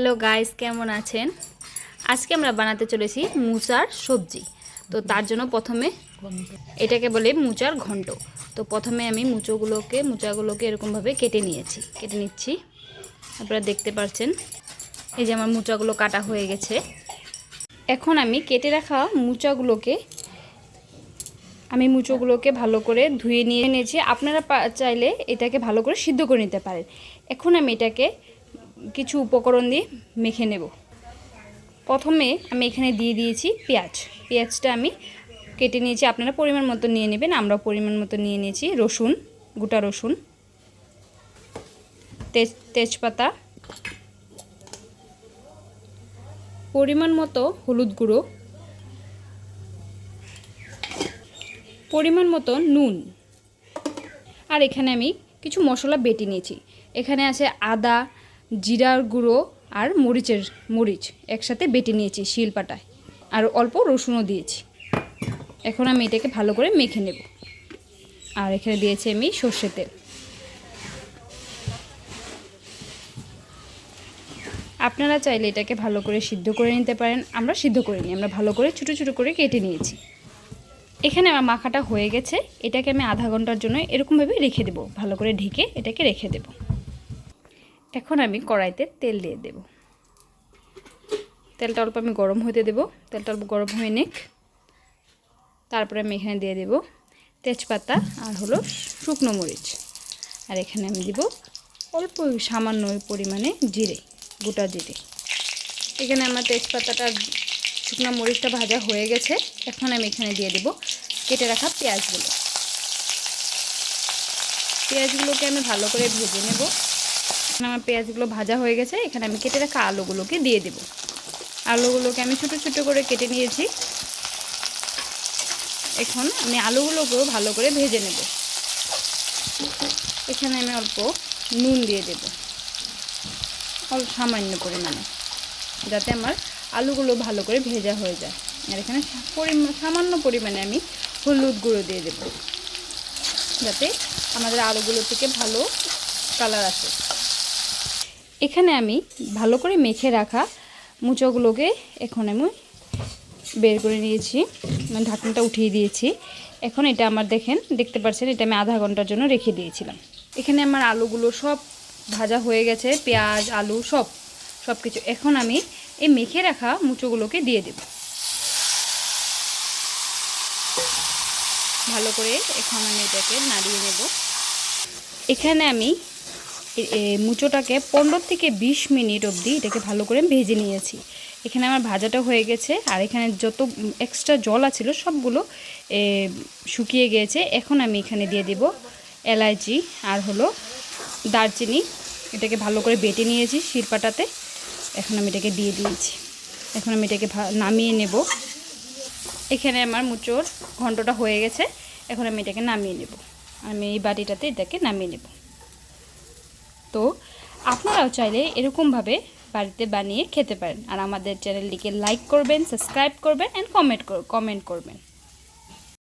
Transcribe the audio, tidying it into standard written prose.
Hello guys, কেমন আছেন? আজকে আমরা বানাতে চলেছি মুচার সবজি। তো তার জন্য প্রথমে এটাকে বলে মুচার ঘন্ট। তো প্রথমে আমি মুচাগুলোকে এরকমভাবে কেটে নিচ্ছি। আপনারা দেখতে পাচ্ছেন, এই যে আমার মুচাগুলো কাটা হয়ে গেছে। এখন আমি কেটে রাখা মুচোগুলোকে ভালো করে ধুয়ে নিয়েছি। আপনারা চাইলে এটাকে ভালো করে সিদ্ধ করে নিতে পারেন। এখন আমি এটাকে কিছু উপকরণ দিয়ে মেখে নেব। প্রথমে আমি এখানে দিয়ে দিয়েছি পেঁয়াজটা আমি কেটে নিয়েছি। আপনারা পরিমাণ মতো নিয়ে নেবেন, আমরা পরিমাণ মতো নিয়ে নিয়েছি। গোটা রসুন, তেজপাতা, পরিমাণ মতো হলুদ গুঁড়ো, পরিমাণ মতো নুন, আর এখানে আমি কিছু মশলা বেটে নিয়েছি। এখানে আছে আদা, জিরার গুঁড়ো আর মরিচ একসাথে বেটে নিয়েছি শিলপাটায়, আর অল্প রসুনও দিয়েছি। এখন আমি এটাকে ভালো করে মেখে নেব। আর এখানে দিয়েছি আমি সর্ষের তেল। আপনারা চাইলে এটাকে ভালো করে সিদ্ধ করে নিতে পারেন, আমরা সিদ্ধ করে নিই। আমরা ভালো করে ছোটো ছোটো করে কেটে নিয়েছি। এখানে আমার মাখাটা হয়ে গেছে। এটাকে আমি আধা ঘন্টার জন্য এরকমভাবে রেখে দেব, ভালো করে ঢেকে এটাকে রেখে দেব। এখন আমি কড়াইতে তেল দিয়ে দেব। তেলটা অল্প আমি গরম হতে দেব। তেলটা অল্প গরম হয়ে নিক। তারপরে আমি এখানে দিয়ে দেব তেজপাতা আর হলো শুকনো মরিচ। আর এখানে আমি দেব অল্প সামান্য পরিমাণে গোটা জিরে। এখানে আমার তেজপাতাটা শুকনো মরিচটা ভাজা হয়ে গেছে। এখন আমি এখানে দিয়ে দেব কেটে রাখা পেঁয়াজগুলোকে আমি ভালো করে ভেজে নেব। আমার পেঁয়াজগুলো ভাজা হয়ে গেছে। এখানে আমি কেটে রাখা আলুগুলোকে দিয়ে দেব। আলুগুলোকে আমি ছোটো ছোটো করে কেটে নিয়েছি। এখন আমি আলুগুলোকেও ভালো করে ভেজে নেব। এখানে আমি অল্প নুন দিয়ে দেব, অল্প সামান্য পরিমাণে, যাতে আমার আলুগুলো ভালো করে ভেজা হয়ে যায়। আর এখানে সামান্য পরিমাণে আমি হলুদ গুঁড়ো দিয়ে দেব, যাতে আমাদের আলুগুলো থেকে ভালো কালার আসে। এখানে আমি ভালো করে মেখে রাখা মুচোগুলোকে এখন আমি বের করে নিয়েছি, মানে ঢাকনাটা উঠিয়ে দিয়েছি। এখন এটা আমার দেখতে পাচ্ছেন, এটা আমি আধা ঘন্টার জন্য রেখে দিয়েছিলাম। এখানে আমার আলুগুলো সব ভাজা হয়ে গেছে, পেঁয়াজ আলু সব কিছু। এখন আমি এই মেখে রাখা মুচোগুলোকে দিয়ে দেব ভালো করে। এখন আমি এটাকে নাড়িয়ে নেব। এখানে আমি মুচোটাকে 15 থেকে 20 মিনিট অবধি এটাকে ভালো করে ভেজে নিয়েছি। এখানে আমার ভাজাটা হয়ে গেছে, আর এখানে যত এক্সট্রা জল আছিল সবগুলো শুকিয়ে গিয়েছে। এখন আমি এখানে দিয়ে দেব এলাচি আর হলো দারচিনি। এটাকে ভালো করে বেটে নিয়েছি শিলপাটাতে। এখন আমি এটাকে দিয়ে দিয়েছি। এখন আমি এটাকে নামিয়ে নেব। এখানে আমার মুচোর ঘন্টটা হয়ে গেছে। এখন আমি এটাকে নামিয়ে নেব। আমি এই বাটিটাতে এটাকে নামিয়ে নেব। তো আপনারাও চাইলে এরকমভাবে বাড়িতে বানিয়ে খেতে পারেন। আর আমাদের চ্যানেলটিকে লাইক করবেন, সাবস্ক্রাইব করবেন অ্যান্ড কমেন্ট করবেন।